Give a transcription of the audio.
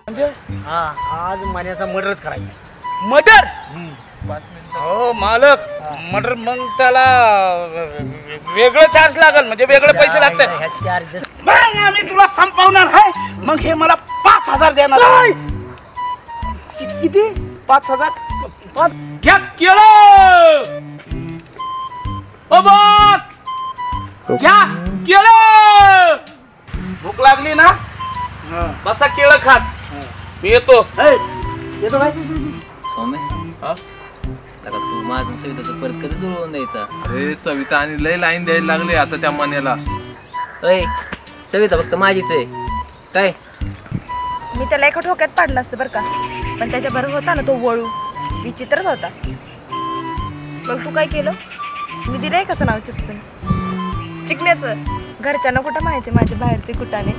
म्हणजे हा आज मण्याचा मर्डरच करायचा. मर्डर? 5 मिनिट. हो मालक, मर्डर मग त्याला वेगळं चार्ज लागल, म्हणजे वेगळे पैसे लागतात. चार्जेस मग आम्ही तुला संपवणार आहे. मग हे मला 5,000 देणार. किती? 5,000. घ्या केळं. ओ बॉस, घ्या केळं. भूक लागली ना, बसा केळं खात. मी येतो. येतो काय? सौम्य हा? आता तू माझं सविताचं परत कधी जुळवून द्यायचा? अरे सविता आणि लय लाईन द्यायला लागले आता त्या मण्याला. अय सविता फक्त माझीच आहे काय? मी त्याला एका ठोक्यात पाडलं असतं बरं का, पण त्याच्याबरोबर होता ना तो वळू, विचित्रच होता. मग तू काय केलं? मी दिलं एकाचं नाव चिपकून, चिकण्याचं. घरच्यांना कुठं माहिती माझे बाहेरचे कुठाने.